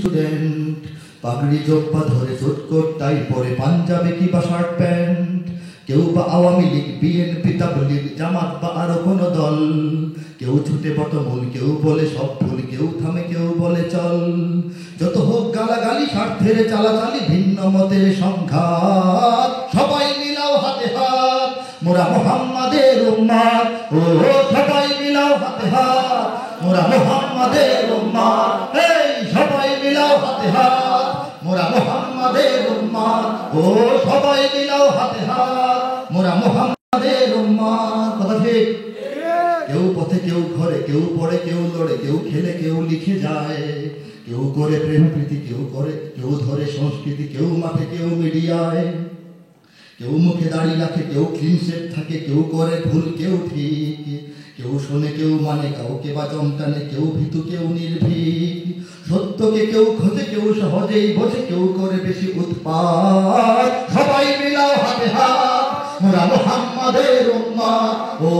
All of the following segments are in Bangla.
স্টুডেন্ট, পাগড়ি জব্বা ধরে চটকট তাই পরে পাঞ্জাবে কিবা শার্ট প্যান্ট। কেউ বা আওয়ামী লীগ, বিএনপি, তাবলীগ, জামাত বা আরো কোনো দল। কেউ ছুটে বটমূল, কেউ বলে সব ভুল, কেউ থামে কেউ বলে চল। যত হোক গালাগালি, স্বার্থের চালাচালি, ভিন্ন মতের সংঘাত, সবাই মিলাও হাতে হাত, মোরা মুহাম্মাদের উম্মত। ও সবাই মিলাও হাতে হাত, মোরা মুহাম্মাদের উম্মত। এই সবাই মিলাও হাতে হাত, মোরা মুহাম্মাদের উম্মত। ও সবাই মিলাও হাতে হাত, মোরা মুহাম্মাদের উম্মত। কথা ঠিক? কেউ পথে, কেউ ঘরে, কেউ পড়ে, কেউ লড়ে, কেউ খেলে, কেউ লিখে যায়। কেউ করে প্রেম প্রীতি, কেউ ধরে সংস্কৃতি, কেউ মাঠে, কেউ মিডিয়ায়। কেউ মুখে দাড়ি রাখে, কেউ ক্লিন শেভ থাকে, কেউ করে ভুল, কেউ ঠিক। কেউ শোনে, কেউ মানে, কাউকে বা চমকানে, কেউ ভীতু, কেউ নির্ভীক। সত্যকে কেউ খোঁজে, কেউ সহজেই বোঝে, কেউ করে বেশি উৎপাত। সবাই মিলাও হাতে হাত, মোরা মুহাম্মাদের উম্মত। ও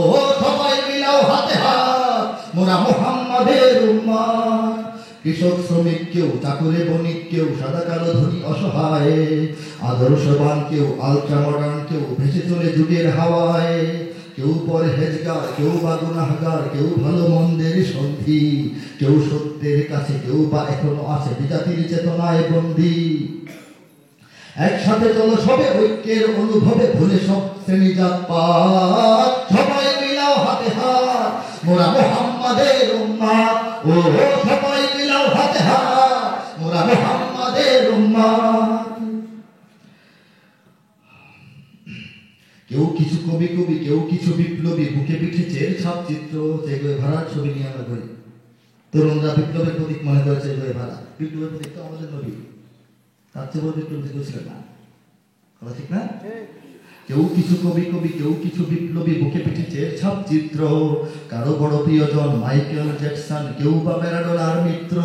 সবাই মিলাও হাতে হাত, মোরা মুহাম্মাদের উম্মত। কৃষক, শ্রমিক, কেউ চাকরে বণিক, কেউ সাদা কালো ধনী অসহায়। আদর্শবান, কেউ আলট্রা মডার্ন, কেউ ভেসে চলে যুগের হাওয়ায়। কেউ পরহেজগার, কেউ বা গুনাহগার, কেউ ভালো মন্দের সন্ধি। কেউ সত্যের কাছে, কেউ বা এখনো আছে বিজাতির চেতনায় বন্দী। একসাথে চলো সবে ঐক্যের অনুভবে, ভুলে সব শ্রেণী জাত পাত। সবাই মিলাও হাতে হাত, মোরা মুহাম্মাদের উম্মত। ও সবাই মিলাও হাতে হাত, মোরা মুহাম্মাদের উম্মত। কেউ কিছু কবি, কেউ কিছু বিপ্লবী, বুকে পিঠে চের ছাপ চিত্র। চে গুয়েভারার ছবি নিয়ে আমরা করি। তরুণরা বিপ্লবের প্রতীক মনে করে চে গুয়েভারা। বিপ্লবের প্রতীক তো আমাদের নবী, তার চেয়ে বড় বিপ্লব কেউ ছিল না। কথা ঠিক না? কেউ কিছু কবি, কেউ কিছু বিপ্লবী, বুকে পিঠে চের ছাপ চিত্র। কারো বড় প্রিয়জন মাইকেল জ্যাকসন, কেউ বা ম্যারাডোনার মিত্র।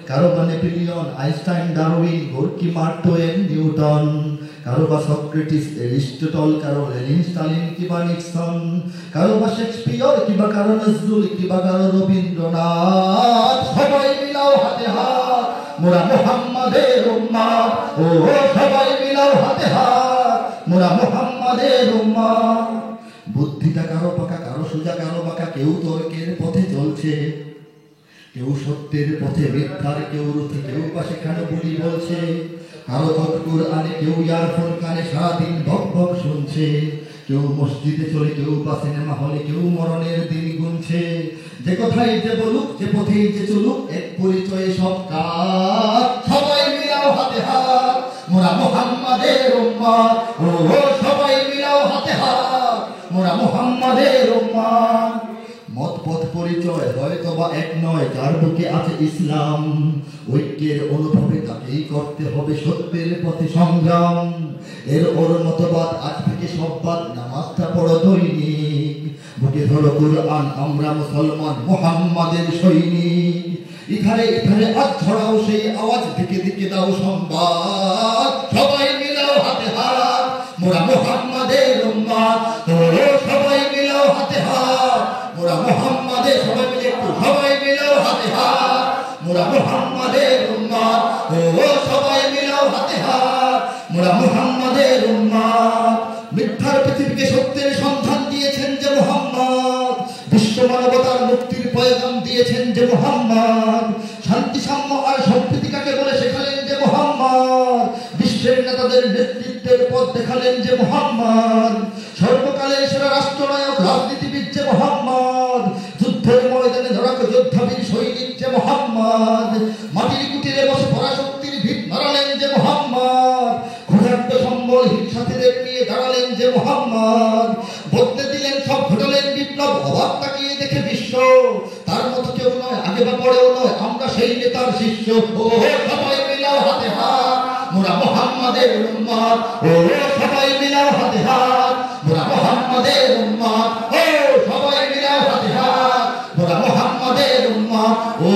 কারো বা Napoleon, Einstein, Darwin, Gorky, mark two one, Newton. কারো বা সক্রেটিস, এরিস্টটল, কারো লেনিন, স্টালিন কিবা নিক্সন। কারো বা শেক্সপিয়র, কিবা কারো নজরুল, কিবা কারো রবীন্দ্রনাথ। সবাই মিলাও হাতে হাত, মোরা মুহাম্মাদের উম্মত। ও সবাই মিলাও হাতে হাত, মোরা মুহাম্মাদের উম্মত। বুদ্ধিটা কারো পাকা, কারো সোজা, কারো বাঁকা, কেউ তর্কের পথে চলছে। কেউ সত্যের পথে, মিথ্যার কেউ রুথে, কেউ বা সেখানে বুলি বলছে। কারো কুরআনে, কেউ ইয়ারফোন কানে সারাদিন ভক ভক শুনছে। কেউ মসজিদে চলে, কেউ বা সিনেমা হলে, কেউ মরণের দিন গুনছে। যে কথাই যে বলুক, যে পথেই যে চলুক, এক পরিচয়ে সব কাজ। সবাই মিলাও হাতে হাত, মোরা মুহাম্মাদের উম্মত। ও সবাই মিলাও হাতে হাত, মোরা মুহাম্মাদের উম্মত। মত পথ পরিচয় হয়তো বা এক নয়, যার বুকে আছে ইসলাম। ঐক্যের অনুভবে তাকেই করতে হবে সত্যের পথে সংগ্রাম। এর ওর মতবাদ আজ থেকে সব বাদ, নামাজটা পড়ো দৈনিক। বুকে ধরো কুরআন, আমরা মুসলমান, মুহাম্মাদের সৈনিক। ইথারে ইথারে আজ ছড়াও সেই আওয়াজ, দিকে দিকে দাও সংবাদ। সবাই মিলাও হাতে হাত, মোরা মুহাম্মাদের উম্মত। ও সবাই মিলাও হাতে হাত, মোরা মুহাম্মাদের। সবাই মিলে একটু, সবাই মিলাও হাতে হাত, মোরা মুহাম্মাদের উম্মত। ও সবাই মিলাও হাতে হাত, মোরা মুহাম্মাদের উম্মত। মিথ্যার পৃথিবীকে সত্যের সন্ধান দিয়েছেন যে মুহাম্মদ। বিশ্ব মানবতার মুক্তির পয়গাম দিয়েছেন যে মুহাম্মদ। শান্তি, সাম্য আর সম্প্রীতি কাকে বলে শেখালেন যে মুহাম্মদ। বিশ্বের নেতাদের নেতৃত্বের পথ দেখালেন যে মুহাম্মদ। সর্বকালের সেরা রাষ্ট্রনায়ক, রাজনীতিবিদ যে মুহাম্মদ। যুদ্ধের ময়দানে লড়াকু যোদ্ধাবীর সৈনিক যে মুহাম্মদ। মাটির কুটিরে বসে পরাশক্তির ভিত নাড়ালেন যে মুহাম্মদ। ক্ষুধার্ত সম্বলহীন সাথীদের নিয়ে দাঁড়ালেন যে মুহাম্মদ। বদলে দিলেন সব, ঘটালেন বিপ্লব, অবাক তাকিয়ে দেখে বিশ্ব। তার মতো কেউ নয়, আগে বা পরেও নয়, আমরা সেই নেতার শিষ্য। ও সবাই মিলাও হাতে হাত, মোরা মুহাম্মাদের উম্মত। ও সবাই মিলাও হাতে হাত, মোরা মুহাম্মাদের উম্মত। ও সবাই মিলাও হাতে হাত, মোরা মুহাম্মাদের উম্মত। ও